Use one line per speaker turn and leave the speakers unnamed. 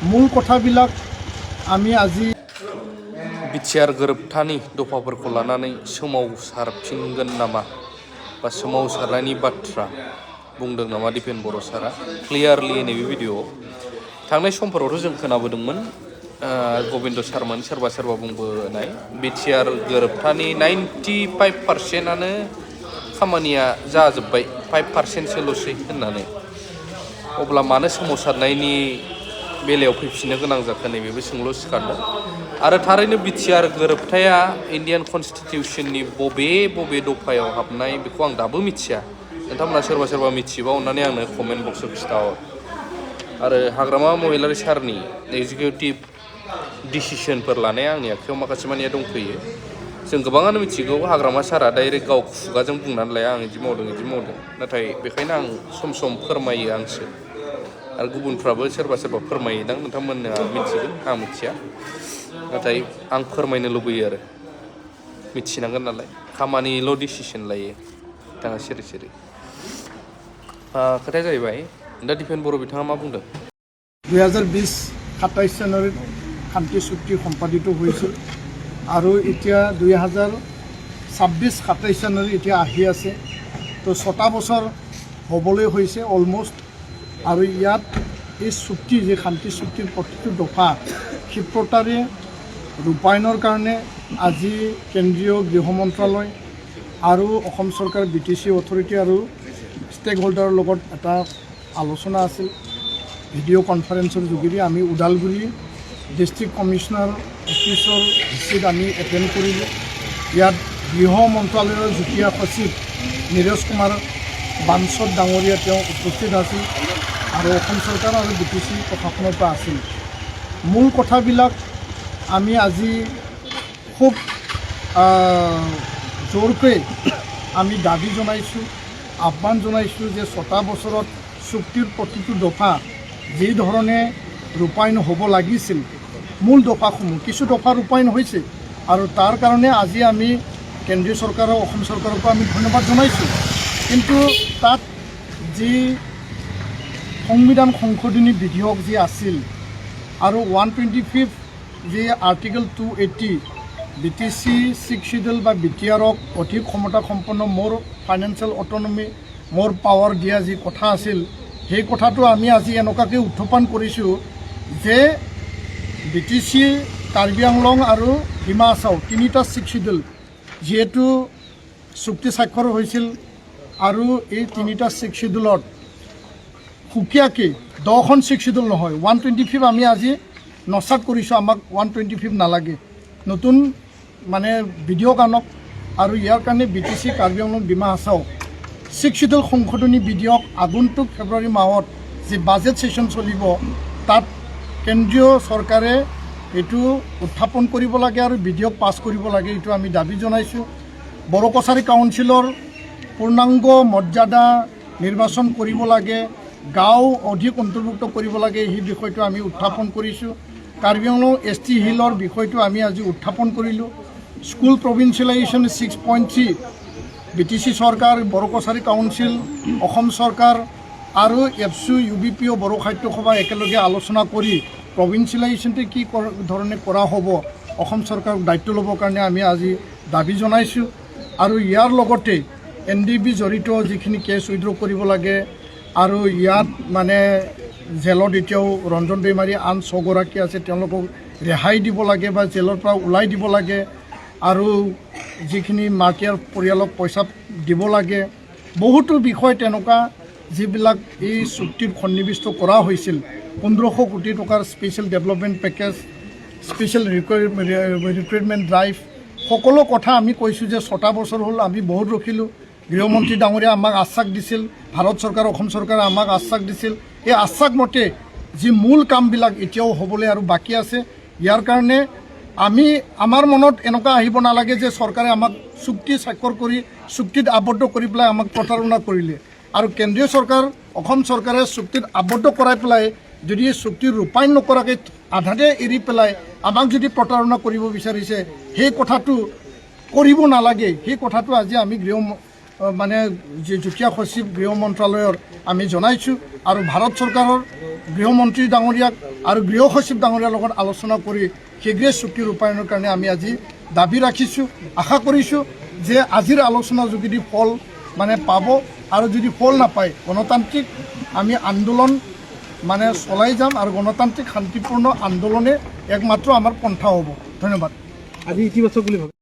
মূল কথাবিলাক আমি আজি
बिटिआर गोरोबथानि दफाफोरखौ लानानै सोमावसारफिनगोन नामा बा सोमावसारनायनि बाथ्रा बुंदों नामा दिपेन बर' सारा क्लियारलि नैबे भिडिअ'आव थांनाय समफोरावथ' जों खोनाबोदोंमोन गबिन्द सारमोन सोरबा सोरबा बुंबोनाय बिटिआर गोरोबथानि 95%आनो खामानिया जाजोब्बाय 5%सोल'सै होननानै अब्ला मानो सोमावसारनायनि बेलायाव फैफिननो गोनां जाखो नैबेबो सोंलु सिखारदों आरो थारैनो बिटिआर गोरोबथाया इन्डियान कनस्टिटिउसननि बबे दफायाव हाबनाय बेखौ आं दाबो मिथिया नोंथांमोना सोरबा मिथियोबा अन्नानै आंनो कमेन्ट बक्सआव खिथाहर आरो हाग्रामा महिलारि सारनि एक्जिकिउटिभ डिसिसनफोर लानाया आंनि आखायाव माखासे मानिया दंफैयो जों गोबाङानो मिथिगौ हाग्रामा सारा डाइरेक्ट गाव खुगाजों बुंनानै लाया आं बिदि मावदों नाथाय बेखायनो आं सम फोरमायो आंसो आरो गुबुनफ्राबो सोरबा फोरमायोदां नोंथांमोना मिथिगोन आं मिथिया नाथाय आं फोरमायनो लुबैयो आरो मिथिनांगोन नालाय खामानिल' डिसिसन लायो बिथाङा सिरि खोथाया जाहैबाय दा दिपेन बर' बिथाङा मा बुंदों
2020 27 জানুৱাৰীত শান্তি চুক্তি সম্পাদিত হৈছিল আৰু এতিয়া 2026 27 জানুৱাৰী এতিয়া আহি আছে তো 6টা বছৰ হ'বলৈ হৈছে অলমষ্ট আৰু ইয়াত এই চুক্তি যে শান্তি চুক্তিৰ প্ৰতিটো দফা ক্ষিপ্ৰতাৰে ৰূপায়ণৰ কাৰণে আজি কেন্দ্ৰীয় গৃহ মন্ত্ৰালয় আৰু অসম চৰকাৰ BTC অথৰিটি আৰু ষ্টেক হোল্ডাৰৰ লগত এটা আলোচনা আছিল ভিডিঅ' কনফাৰেন্সৰ যোগেদি আমি ওদালগুৰি ডিষ্ট্ৰিক্ট কমিশনাৰ অফিচৰ ভিচিট আমি এটেণ্ড কৰিলোঁ ইয়াত গৃহ মন্ত্ৰালয়ৰ যুটীয়া সচিব নীৰজ কুমাৰ বাঞ্চত ডাঙৰীয়া তেওঁ উপস্থিত আছিল আৰু অসম চৰকাৰ আৰু BTC প্ৰশাসনৰ পৰা আছিল মূল কথাবিলাক আমি আজি খুব জোৰকৈ আমি দাবী জনাইছোঁ আহ্বান জনাইছোঁ যে 6টা বছৰত চুক্তিৰ প্ৰতিটো দফা যি ধৰণে ৰূপায়ণ হ'ব লাগিছিল মূল দফাসমূহ কিছু দফা ৰূপায়ণ হৈছে আৰু তাৰ কাৰণে আজি আমি কেন্দ্ৰীয় চৰকাৰ আৰু অসম চৰকাৰকো আমি ধন্যবাদ জনাইছোঁ কিন্তু তাত যি সংবিধান সংশোধনী বিধেয়ক যি আছিল আৰু 125 যি আৰ্টিকল 280 BTC 6 শিডিউল বা বিটিআৰক অধিক ক্ষমতা সম্পন্ন মোৰ ফাইনেন্সিয়েল অট'নমি মোৰ পাৱাৰ দিয়া যি কথা আছিল সেই কথাটো আমি আজি এনেকুৱাকৈ উত্থাপন কৰিছোঁ যে BTC কাৰ্বি আংলং আৰু ডিমা হাছাও তিনিটা 6 শিডিউল যিহেতু চুক্তি স্বাক্ষৰ হৈছিল আৰু এই তিনিটা 6 শিডিউলত সুকীয়াকৈ 10খন 6 শিডিউল নহয় 125 আমি আজি নচাত কৰিছোঁ আমাক 125 নালাগে নতুন মানে বিধেয়ক আনক আৰু ইয়াৰ কাৰণে BTC কাৰ্বি আংলং ডিমা হাছাও 6 শিডিউল সংশোধনী বিধেয়ক আগন্তুক ফেব্ৰুৱাৰী মাহত যে বাজেট ছেশ্যন চলিব তাত কেন্দ্ৰীয় চৰকাৰে এইটো উত্থাপন কৰিব লাগে আৰু বিধেয়ক পাছ কৰিব লাগে এইটো আমি দাবী জনাইছোঁ বড়ো কছাৰী কাউন্সিলৰ পূৰ্ণাংগ মৰ্যাদা নিৰ্বাচন কৰিব লাগে গাঁও অধিক অন্তৰ্ভুক্ত কৰিব লাগে এই বিষয়টো আমি উত্থাপন কৰিছোঁ কাৰ্বি আংলং ST হিলৰ বিষয়টো আমি আজি উত্থাপন কৰিলোঁ স্কুল প্ৰভিন্সিয়েলাইজেশ্যন 6.3 BTC চৰকাৰ বড়ো কছাৰী কাউন্সিল অসম চৰকাৰ আৰু এফচু UBPO বড়ো সাহিত্য সভা একেলগে আলোচনা কৰি প্ৰভিন্সিয়েলাইজেশ্যনটো কি ধৰণে কৰা হ'ব অসম চৰকাৰক দায়িত্ব ল'বৰ কাৰণে আমি আজি দাবী জনাইছোঁ আৰু ইয়াৰ লগতে NDB জড়িত যিখিনি কেছ উইথড্ৰ কৰিব লাগে আৰু ইয়াত মানে জেলত এতিয়াও ৰঞ্জন দৈমাৰী আন 6 গৰাকী আছে তেওঁলোকক ৰেহাই দিব লাগে বা জেলৰ পৰা ওলাই দিব লাগে আৰু যিখিনি মাৰ্টিয়াৰ পৰিয়ালক পইচা দিব লাগে বহুতো বিষয় তেনেকুৱা যিবিলাক এই চুক্তিত সন্নিৱিষ্ট কৰা হৈছিল 1500 কোটি টকাৰ special development package special recruitment drive সকলো কথা আমি কৈছোঁ যে 6টা বছৰ হ'ল আমি বহুত ৰখিলোঁ গৃহমন্ত্ৰী ডাঙৰীয়া আমাক আশ্বাস দিছিল ভাৰত চৰকাৰ অসম চৰকাৰে আমাক আশ্বাস দিছিল এই আশ্বাস মতে যি মূল কামবিলাক এতিয়াও হ'বলৈ আৰু বাকী আছে ইয়াৰ কাৰণে আমি আমাৰ মনত এনেকুৱা আহিব নালাগে যে চৰকাৰে আমাক চুক্তি স্বাক্ষৰ কৰি চুক্তিত আবদ্ধ কৰি পেলাই আমাক প্ৰতাৰণা কৰিলে আৰু কেন্দ্ৰীয় চৰকাৰ অসম চৰকাৰে চুক্তিত আবদ্ধ কৰাই পেলাই যদি চুক্তি ৰূপায়ণ নকৰাকৈ আধাতে এৰি পেলাই আমাক যদি প্ৰতাৰণা কৰিব বিচাৰিছে সেই কথাটো কৰিব নালাগে সেই কথাটো আজি আমি গৃহ মানে যি যুটীয়া সচিব গৃহ মন্ত্ৰালয়ৰ আমি জনাইছোঁ আৰু ভাৰত চৰকাৰৰ গৃহমন্ত্ৰী ডাঙৰীয়াক আৰু গৃহ সচিব ডাঙৰীয়াৰ লগত আলোচনা কৰি শীঘ্ৰে চুক্তি ৰূপায়ণৰ কাৰণে আমি আজি দাবী ৰাখিছোঁ। আশা কৰিছোঁ যে আজিৰ আলোচনাৰ যোগেদি ফল মানে পাব আৰু যদি ফল নাপায় গণতান্ত্ৰিক আমি আন্দোলন মানে চলাই যাম আৰু গণতান্ত্ৰিক শান্তিপূৰ্ণ আন্দোলনে একমাত্ৰ আমাৰ পন্থা হ'ব। ধন্যবাদ।
আজি ইতিবাচক বুলি ভাবে